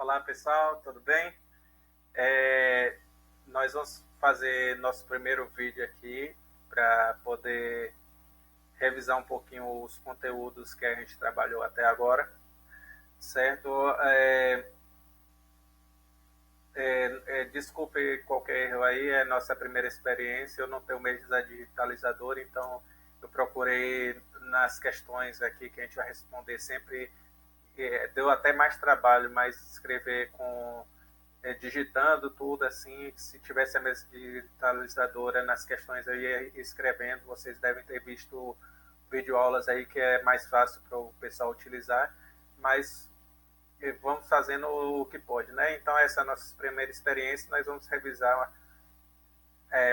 Olá pessoal, tudo bem? É, Nós vamos fazer nosso primeiro vídeo aqui para poder revisar um pouquinho os conteúdos que a gente trabalhou até agora, certo? Desculpe qualquer erro aí, é nossa primeira experiência, eu não tenho mesa digitalizadora, então eu procurei nas questões aqui que a gente vai responder sempre, deu até mais trabalho, mas escrever digitando tudo assim, se tivesse a mesa digitalizadora nas questões eu ia escrevendo, vocês devem ter visto videoaulas aí que é mais fácil para o pessoal utilizar, mas vamos fazendo o que pode, né? Então essa é a nossa primeira experiência, nós vamos revisar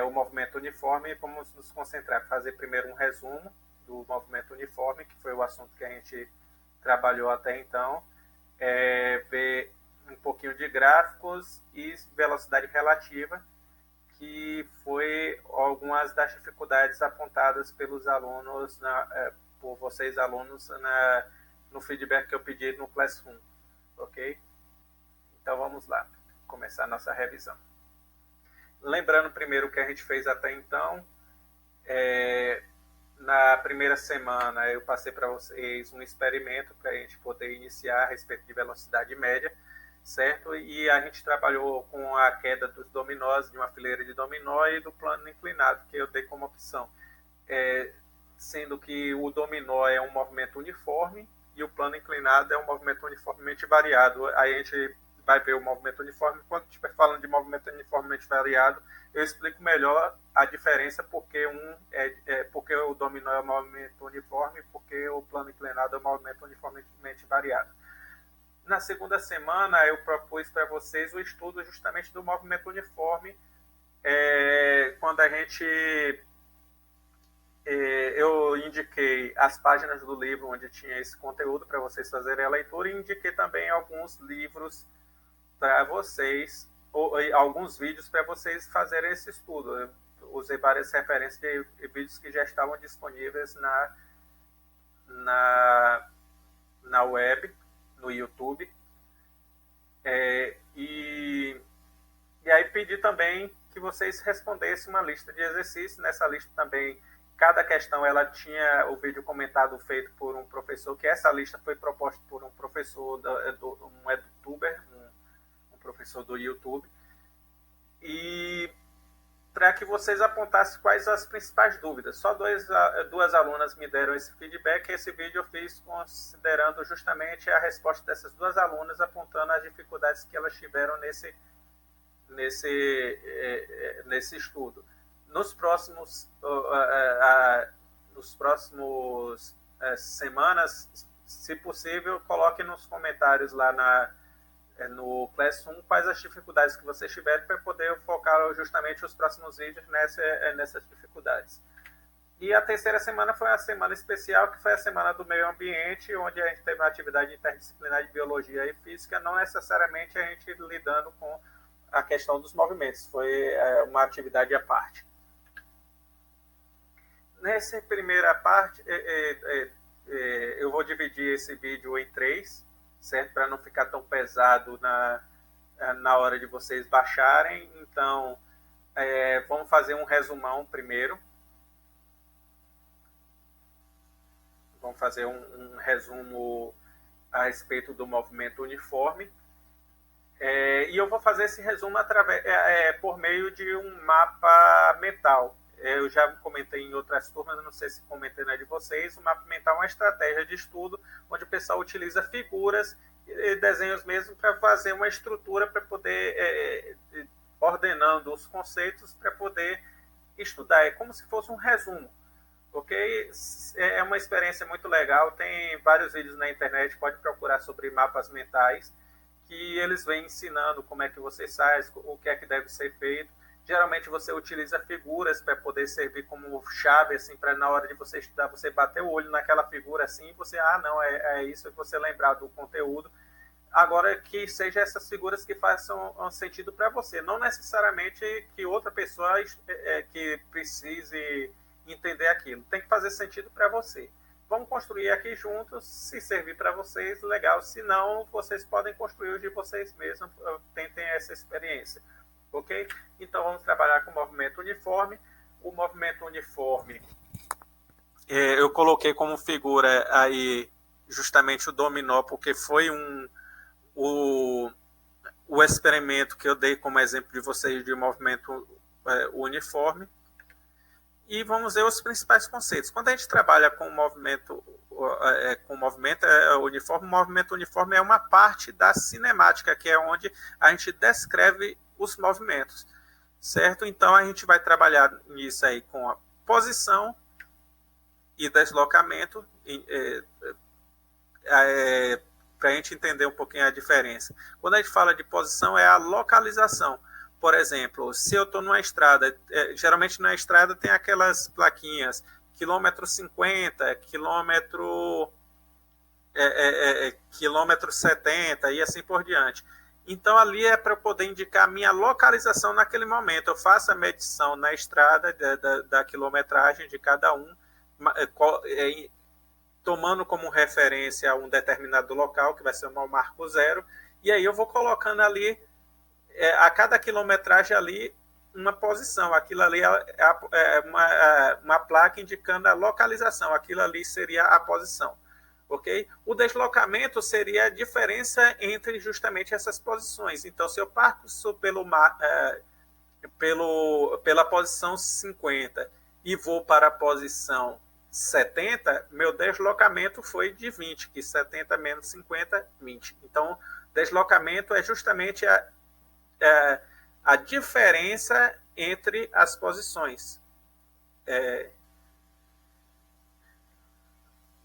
o movimento uniforme e vamos nos concentrar, fazer primeiro um resumo do movimento uniforme, que foi o assunto que a gente trabalhou até então, ver um pouquinho de gráficos e velocidade relativa, que foi algumas das dificuldades apontadas pelos alunos, por vocês alunos, no feedback que eu pedi no Classroom, ok? Então vamos lá, começar a nossa revisão. Lembrando primeiro o que a gente fez até então, na primeira semana eu passei para vocês um experimento para a gente poder iniciar a respeito de velocidade média, certo? E a gente trabalhou com a queda dos dominós, de uma fileira de dominó e do plano inclinado, que eu dei como opção. Sendo que o dominó é um movimento uniforme e o plano inclinado é um movimento uniformemente variado. Aí a gente vai ver o movimento uniforme. Quando estiver falando de movimento uniformemente variado, eu explico melhor a diferença, porque porque o dominó é um movimento uniforme, porque o plano inclinado é um movimento uniformemente variado. Na segunda semana, eu propus para vocês o estudo justamente do movimento uniforme, quando eu indiquei as páginas do livro onde tinha esse conteúdo para vocês fazerem a leitura, e indiquei também alguns livros para vocês, ou alguns vídeos para vocês fazerem esse estudo. Eu usei várias referências de vídeos que já estavam disponíveis na web, no YouTube, e aí pedi também que vocês respondessem uma lista de exercícios. Nessa lista também, cada questão ela tinha o vídeo comentado feito por um professor, que essa lista foi proposta por um professor, um edutuber, um professor do YouTube, e para que vocês apontassem quais as principais dúvidas. Só duas alunas me deram esse feedback, e esse vídeo eu fiz considerando justamente a resposta dessas duas alunas, apontando as dificuldades que elas tiveram nesse estudo. Nos próximos semanas, se possível, coloque nos comentários lá no Classroom quais as dificuldades que vocês tiverem, para poder focar justamente os próximos vídeos nessas dificuldades. E a terceira semana foi a semana especial, que foi a semana do meio ambiente, onde a gente teve uma atividade interdisciplinar de biologia e física, não necessariamente a gente lidando com a questão dos movimentos, foi uma atividade à parte. Nessa primeira parte, eu vou dividir esse vídeo em 3, certo? Para não ficar tão pesado na hora de vocês baixarem. Então, vamos fazer um resumão primeiro. Vamos fazer um resumo a respeito do movimento uniforme. E eu vou fazer esse resumo por meio de um mapa mental. Eu já comentei em outras turmas, não sei se comentei na de vocês, o mapa mental é uma estratégia de estudo onde o pessoal utiliza figuras e desenhos mesmo para fazer uma estrutura, para poder ordenando os conceitos para poder estudar. É como se fosse um resumo, ok? É uma experiência muito legal, tem vários vídeos na internet, pode procurar sobre mapas mentais, que eles vêm ensinando como é que você faz, o que é que deve ser feito. Geralmente você utiliza figuras para poder servir como chave, assim, para na hora de você estudar, você bater o olho naquela figura assim, e você, não, é isso, e você lembrar do conteúdo. Agora, que seja essas figuras que façam um sentido para você, não necessariamente que outra pessoa que precise entender aquilo, tem que fazer sentido para você. vamos construir aqui juntos, se servir para vocês, legal, se não, vocês podem construir o de vocês mesmos, tentem essa experiência, ok? Então vamos trabalhar com o movimento uniforme. O movimento uniforme, eu coloquei como figura aí justamente o dominó, porque foi o experimento que eu dei como exemplo de vocês de movimento uniforme. E vamos ver os principais conceitos. Quando a gente trabalha com o movimento uniforme, o movimento uniforme é uma parte da cinemática, que é onde a gente descreve os movimentos, certo? Então a gente vai trabalhar nisso aí com a posição e deslocamento, para a gente entender um pouquinho a diferença. Quando a gente fala de posição, é a localização. Por exemplo, se eu estou numa estrada, geralmente na estrada tem aquelas plaquinhas, quilômetro 50, quilômetro 70 e assim por diante. Então, ali é para eu poder indicar a minha localização naquele momento. Eu faço a medição na estrada da quilometragem de cada um, tomando como referência um determinado local, que vai ser o marco zero, e aí eu vou colocando ali, a cada quilometragem ali, uma posição. Aquilo ali é uma placa indicando a localização. Aquilo ali seria a posição. Ok? O deslocamento seria a diferença entre justamente essas posições. Então, se eu passo pela posição 50 e vou para a posição 70, meu deslocamento foi de 20, que 70 menos 50, 20. Então, deslocamento é justamente a diferença entre as posições.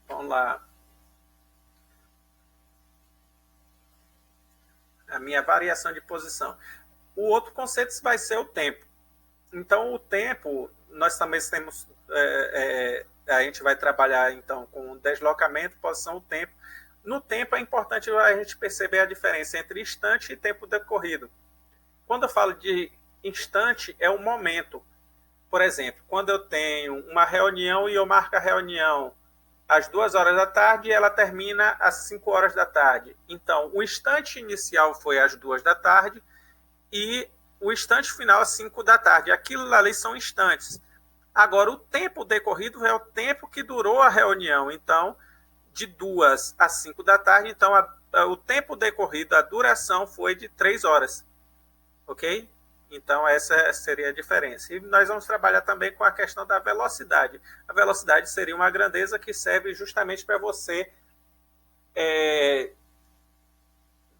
Vamos lá. A minha variação de posição. O outro conceito vai ser o tempo. Então, o tempo, nós também temos... a gente vai trabalhar, então, com deslocamento, posição, o tempo. No tempo, é importante a gente perceber a diferença entre instante e tempo decorrido. Quando eu falo de instante, é um momento. Por exemplo, quando eu tenho uma reunião e eu marco a reunião às 2 horas da tarde e ela termina às 5 horas da tarde. Então, o instante inicial foi às 2 da tarde e o instante final às 5 da tarde. Aquilo ali são instantes. Agora, o tempo decorrido é o tempo que durou a reunião. Então, de 2 às 5 da tarde, então o tempo decorrido, a duração foi de 3 horas. Ok? Então, essa seria a diferença. E nós vamos trabalhar também com a questão da velocidade. A velocidade seria uma grandeza que serve justamente para você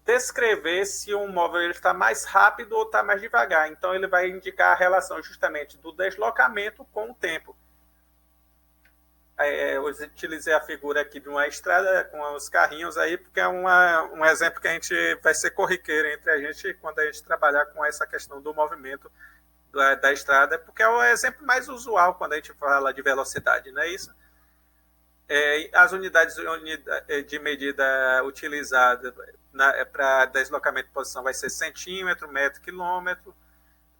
descrever se um móvel está mais rápido ou está mais devagar. Então, ele vai indicar a relação justamente do deslocamento com o tempo. Eu utilizei a figura aqui de uma estrada com os carrinhos aí, porque é um exemplo que a gente vai ser corriqueiro entre a gente quando a gente trabalhar com essa questão do movimento da estrada, porque é o exemplo mais usual quando a gente fala de velocidade, não é isso? As unidades de medida utilizadas para deslocamento de posição vai ser centímetro, metro, quilômetro,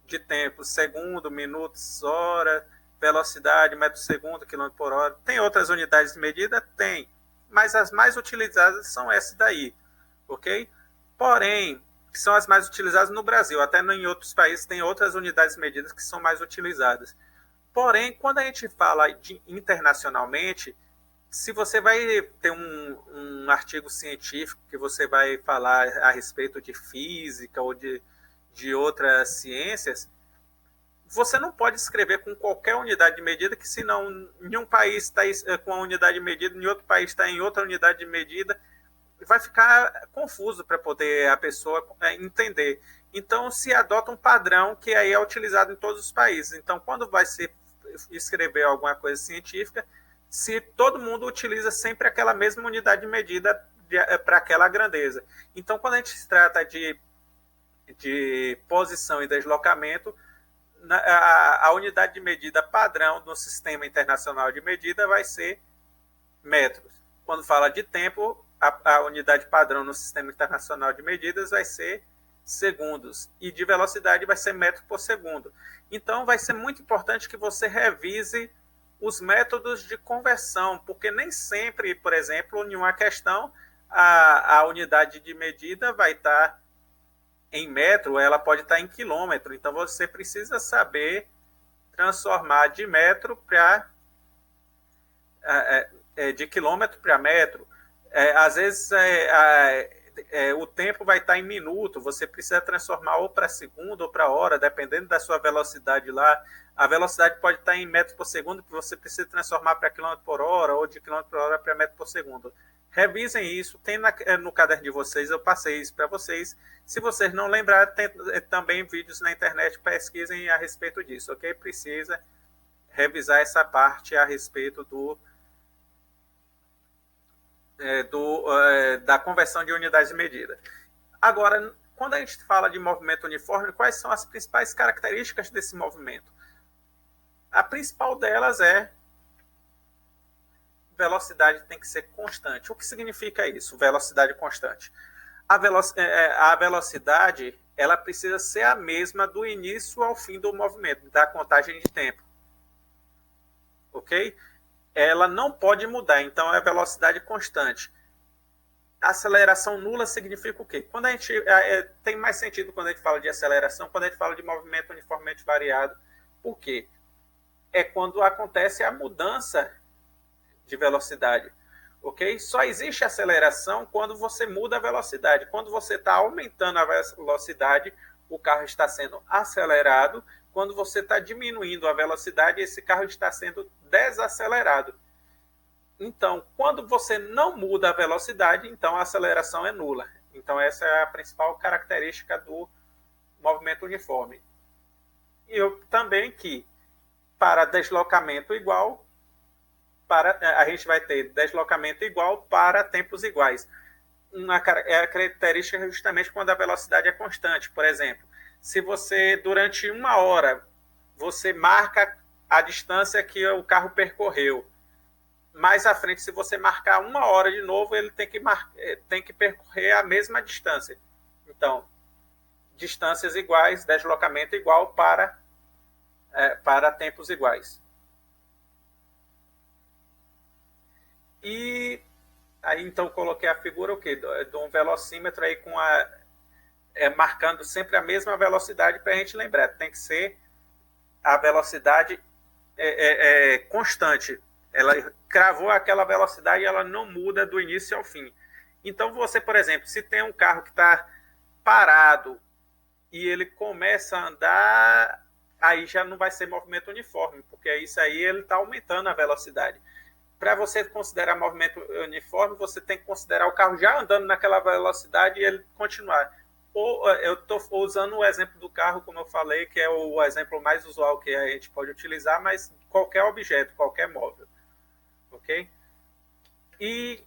de tempo, segundo, minutos, hora, velocidade, metro por segundo, quilômetro por hora. Tem outras unidades de medida? Tem, mas as mais utilizadas são essas daí, ok? Porém, que são as mais utilizadas no Brasil, até em outros países tem outras unidades de medida que são mais utilizadas. Porém, quando a gente fala internacionalmente, se você vai ter um artigo científico que você vai falar a respeito de física ou de outras ciências, você não pode escrever com qualquer unidade de medida, que senão em um país está com a unidade de medida, em outro país está em outra unidade de medida, vai ficar confuso para poder a pessoa entender. Então, se adota um padrão que aí é utilizado em todos os países. Então, quando vai se escrever alguma coisa científica, se todo mundo utiliza sempre aquela mesma unidade de medida para aquela grandeza. Então, quando a gente se trata de posição e deslocamento, a unidade de medida padrão no Sistema Internacional de Medida vai ser metros. Quando fala de tempo, a unidade padrão no Sistema Internacional de Medidas vai ser segundos. E de velocidade vai ser metro por segundo. Então, vai ser muito importante que você revise os métodos de conversão, porque nem sempre, por exemplo, em uma questão, a unidade de medida vai estar em metro, ela pode estar em quilômetro. Então, você precisa saber transformar de metro para de quilômetro para metro. Às vezes o tempo vai estar em minuto, você precisa transformar ou para segundo ou para hora, dependendo da sua velocidade lá. A velocidade pode estar em metros por segundo, que você precisa transformar para quilômetro por hora ou de quilômetro por hora para metro por segundo. Revisem isso, tem no caderno de vocês, eu passei isso para vocês. Se vocês não lembrarem, tem também vídeos na internet, pesquisem a respeito disso, ok? Precisa revisar essa parte a respeito da conversão de unidades de medida. Agora, quando a gente fala de movimento uniforme, quais são as principais características desse movimento? A principal delas é velocidade tem que ser constante. O que significa isso, velocidade constante? A velocidade ela precisa ser a mesma do início ao fim do movimento, da contagem de tempo. Ok? Ela não pode mudar, então é velocidade constante. Aceleração nula significa o quê? Quando a gente tem mais sentido quando a gente fala de aceleração, quando a gente fala de movimento uniformemente variado. Por quê? É quando acontece a mudança de velocidade. Ok? Só existe aceleração quando você muda a velocidade. Quando você está aumentando a velocidade, o carro está sendo acelerado. Quando você está diminuindo a velocidade, esse carro está sendo desacelerado. Então, quando você não muda a velocidade, então a aceleração é nula. Então, essa é a principal característica do movimento uniforme. E eu também que, para deslocamento igual, a gente vai ter deslocamento igual para tempos iguais. A característica é justamente quando a velocidade é constante. Por exemplo, se você, durante 1 hora, você marca a distância que o carro percorreu. Mais à frente, se você marcar 1 hora de novo, ele tem que percorrer a mesma distância. Então, distâncias iguais, deslocamento igual para tempos iguais. E aí, então, coloquei a figura o quê? De um velocímetro aí com marcando sempre a mesma velocidade para a gente lembrar. Tem que ser a velocidade constante. Ela cravou aquela velocidade e ela não muda do início ao fim. Então, você, por exemplo, se tem um carro que está parado e ele começa a andar, aí já não vai ser movimento uniforme, porque isso aí ele está aumentando a velocidade. Para você considerar movimento uniforme, você tem que considerar o carro já andando naquela velocidade e ele continuar. Ou eu estou usando o exemplo do carro, como eu falei, que é o exemplo mais usual que a gente pode utilizar, mas qualquer objeto, qualquer móvel. Ok? E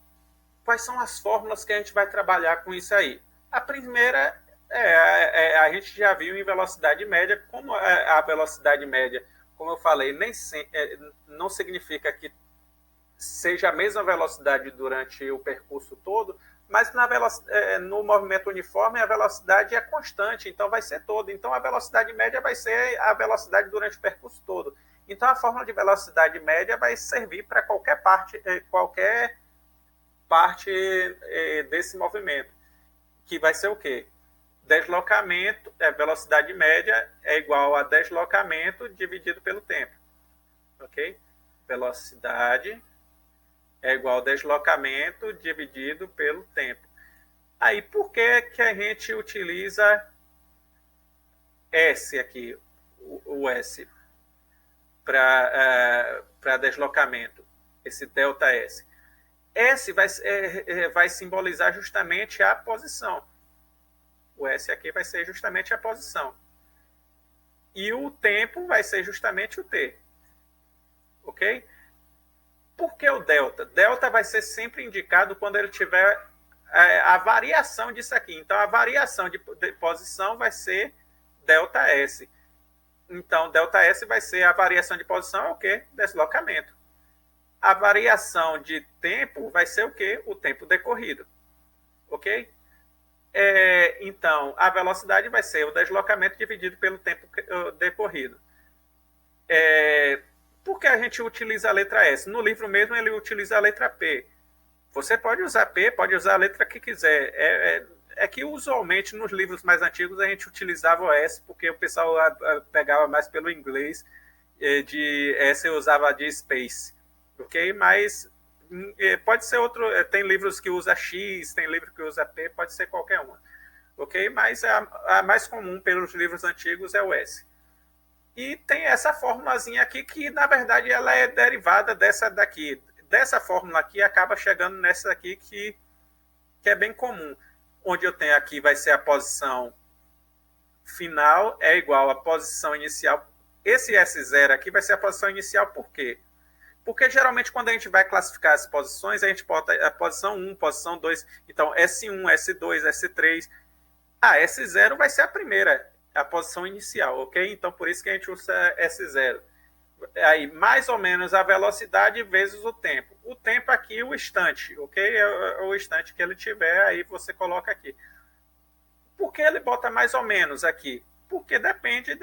quais são as fórmulas que a gente vai trabalhar com isso aí? A primeira a gente já viu em velocidade média, como a velocidade média, como eu falei, não significa que seja a mesma velocidade durante o percurso todo, mas no movimento uniforme a velocidade é constante, então vai ser todo. Então a velocidade média vai ser a velocidade durante o percurso todo. Então a fórmula de velocidade média vai servir para qualquer parte desse movimento, que vai ser o quê? Deslocamento, velocidade média é igual a deslocamento dividido pelo tempo. Ok? Velocidade é igual a deslocamento dividido pelo tempo. Aí, por que a gente utiliza S aqui, o S, para deslocamento, esse delta S? S vai simbolizar justamente a posição. O S aqui vai ser justamente a posição. E o tempo vai ser justamente o T. Ok? Por que o delta? Delta vai ser sempre indicado quando ele tiver a variação disso aqui. Então, a variação de posição vai ser delta S. Então, delta S vai ser a variação de posição é o quê? Deslocamento. A variação de tempo vai ser o quê? O tempo decorrido. Ok? Então, a velocidade vai ser o deslocamento dividido pelo tempo decorrido. Por que a gente utiliza a letra S? No livro mesmo ele utiliza a letra P. Você pode usar P, pode usar a letra que quiser. É que usualmente nos livros mais antigos a gente utilizava o S, porque o pessoal pegava mais pelo inglês, de S eu usava de space, ok? Mas pode ser outro, tem livros que usa X, tem livro que usa P, pode ser qualquer uma, ok? Mas a mais comum pelos livros antigos é o S. E tem essa formulazinha aqui que, na verdade, ela é derivada dessa daqui. Dessa fórmula aqui, acaba chegando nessa aqui que é bem comum. Onde eu tenho aqui vai ser a posição final é igual à posição inicial. Esse S0 aqui vai ser a posição inicial, por quê? Porque geralmente quando a gente vai classificar as posições, a gente bota a posição 1, posição 2, então S1, S2, S3. S0 vai ser a primeira, a posição inicial, ok? Então por isso que a gente usa S0. Aí, mais ou menos a velocidade vezes o tempo. O tempo aqui, o instante, ok? É o instante que ele tiver, aí você coloca aqui. Por que ele bota mais ou menos aqui? Porque depende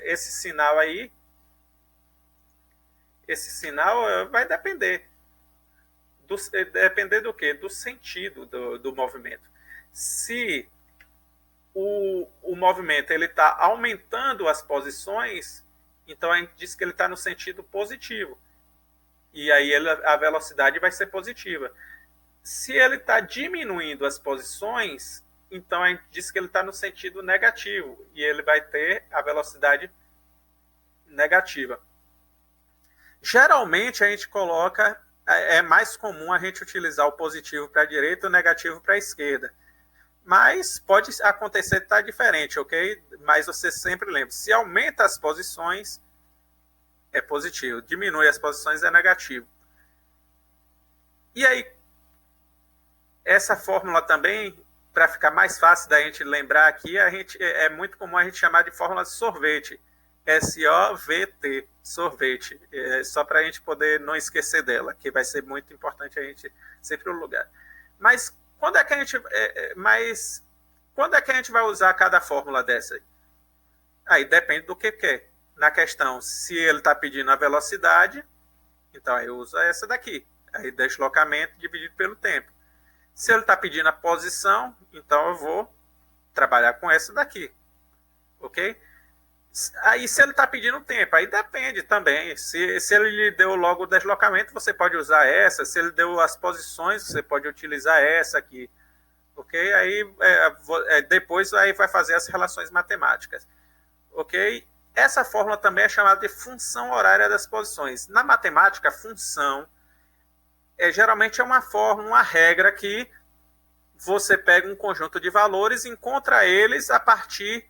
esse sinal aí. Esse sinal vai depender. Depender do quê? Do sentido do movimento. Se o movimento está aumentando as posições, então a gente diz que ele está no sentido positivo. E aí a velocidade vai ser positiva. Se ele está diminuindo as posições, então a gente diz que ele está no sentido negativo. E ele vai ter a velocidade negativa. Geralmente a gente coloca, é mais comum a gente utilizar o positivo para a direita e o negativo para a esquerda. Mas pode acontecer que está diferente, ok? Mas você sempre lembra, se aumenta as posições, é positivo. Diminui as posições, é negativo. E aí, essa fórmula também, para ficar mais fácil da gente lembrar aqui, é muito comum a gente chamar de fórmula de sorvete. SOVT, sorvete. Só para a gente poder não esquecer dela, que vai ser muito importante a gente sempre no lugar. Mas quando é que a gente vai usar cada fórmula dessa? Aí depende do que quer. Na questão, se ele está pedindo a velocidade, então aí usa essa daqui. Aí deslocamento dividido pelo tempo. Se ele está pedindo a posição, então eu vou trabalhar com essa daqui. Ok? Aí se ele está pedindo tempo, aí depende também. Se ele lhe deu logo o deslocamento, você pode usar essa. Se ele deu as posições, você pode utilizar essa aqui. Ok? Aí depois aí vai fazer as relações matemáticas. Ok? Essa fórmula também é chamada de função horária das posições. Na matemática, função geralmente é uma fórmula, uma regra que você pega um conjunto de valores e encontra eles a partir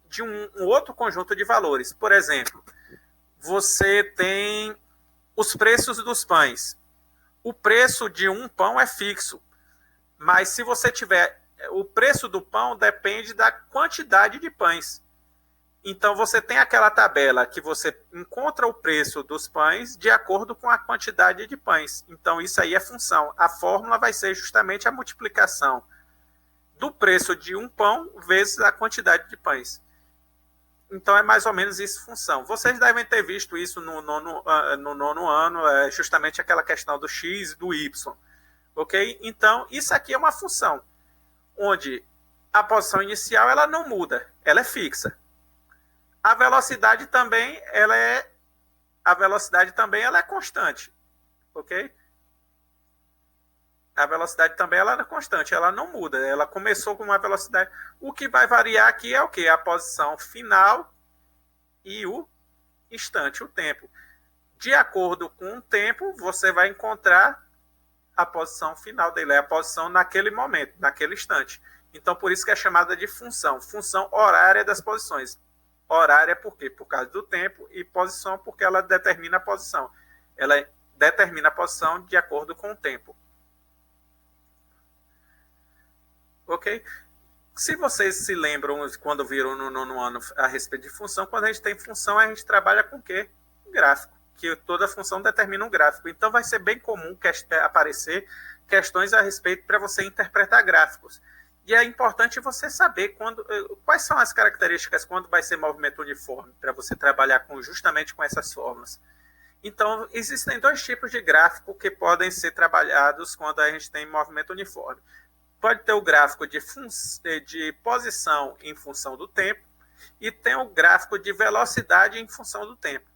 de um outro conjunto de valores. Por exemplo, você tem os preços dos pães. O preço de um pão é fixo, mas se você tiver... O preço do pão depende da quantidade de pães. Então, você tem aquela tabela que você encontra o preço dos pães de acordo com a quantidade de pães. Então, isso aí é função. A fórmula vai ser justamente a multiplicação do preço de um pão vezes a quantidade de pães. Então, é mais ou menos isso função. Vocês devem ter visto isso no nono ano, justamente aquela questão do x e do y. Ok? Então, isso aqui é uma função, onde a posição inicial ela não muda, ela é fixa. A velocidade também ela é constante, ok? A velocidade também ela é constante, ela não muda, ela começou com uma velocidade. O que vai variar aqui é o quê? A posição final e o instante, o tempo. De acordo com o tempo, você vai encontrar a posição final dele, é a posição naquele momento, naquele instante. Então, por isso que é chamada de função horária das posições. Horária por quê? Por causa do tempo, e posição porque ela determina a posição. Ela determina a posição de acordo com o tempo. Ok? Se vocês se lembram, quando viram no nono ano a respeito de função, quando a gente tem função, a gente trabalha com o quê? Gráfico. Que toda função determina um gráfico. Então vai ser bem comum aparecer questões a respeito para você interpretar gráficos. E é importante você saber quais são as características quando vai ser movimento uniforme, para você trabalhar justamente com essas fórmulas. Então, existem dois tipos de gráfico que podem ser trabalhados quando a gente tem movimento uniforme. Pode ter o gráfico de posição em função do tempo e tem o gráfico de velocidade em função do tempo.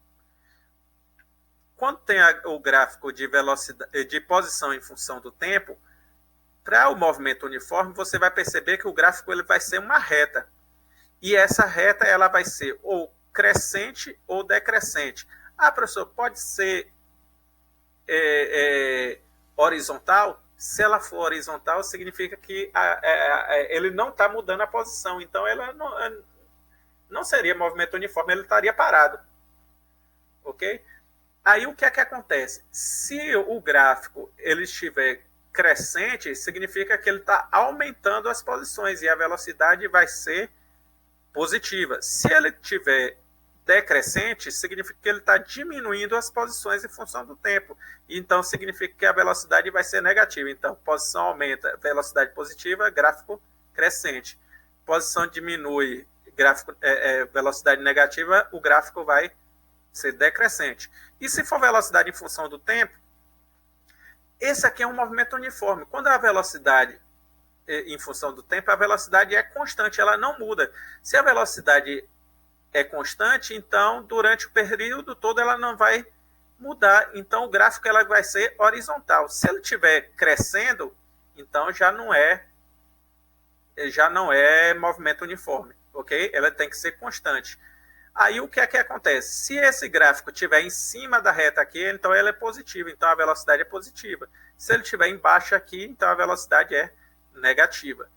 Quando tem o gráfico de posição em função do tempo, para o movimento uniforme, você vai perceber que o gráfico ele vai ser uma reta. E essa reta ela vai ser ou crescente ou decrescente. Ah, professor, pode ser horizontal? Se ela for horizontal, significa que ele não está mudando a posição. Então, ela não seria movimento uniforme, ele estaria parado. Ok? Aí, o que é que acontece? Se o gráfico ele estiver crescente, significa que ele está aumentando as posições e a velocidade vai ser positiva. Se ele estiver decrescente, significa que ele está diminuindo as posições em função do tempo. Então, significa que a velocidade vai ser negativa. Então, posição aumenta, velocidade positiva, gráfico crescente. Posição diminui, velocidade negativa, o gráfico vai ser decrescente. E se for velocidade em função do tempo, esse aqui é um movimento uniforme. Quando a velocidade em função do tempo, a velocidade é constante, ela não muda. Se a velocidade é constante, então durante o período todo ela não vai mudar. Então o gráfico ela vai ser horizontal. Se ele estiver crescendo, então já não é movimento uniforme, ok? Ela tem que ser constante. Aí o que é que acontece? Se esse gráfico estiver em cima da reta aqui, então ela é positiva, então a velocidade é positiva. Se ele estiver embaixo aqui, então a velocidade é negativa.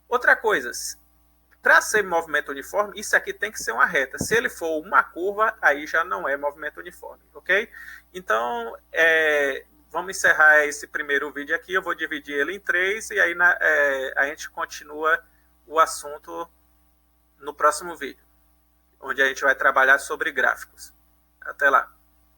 Outra coisa, para ser movimento uniforme, isso aqui tem que ser uma reta. Se ele for uma curva, aí já não é movimento uniforme, ok? Então, vamos encerrar esse primeiro vídeo aqui, eu vou dividir ele em 3 e aí a gente continua o assunto no próximo vídeo, onde a gente vai trabalhar sobre gráficos. Até lá!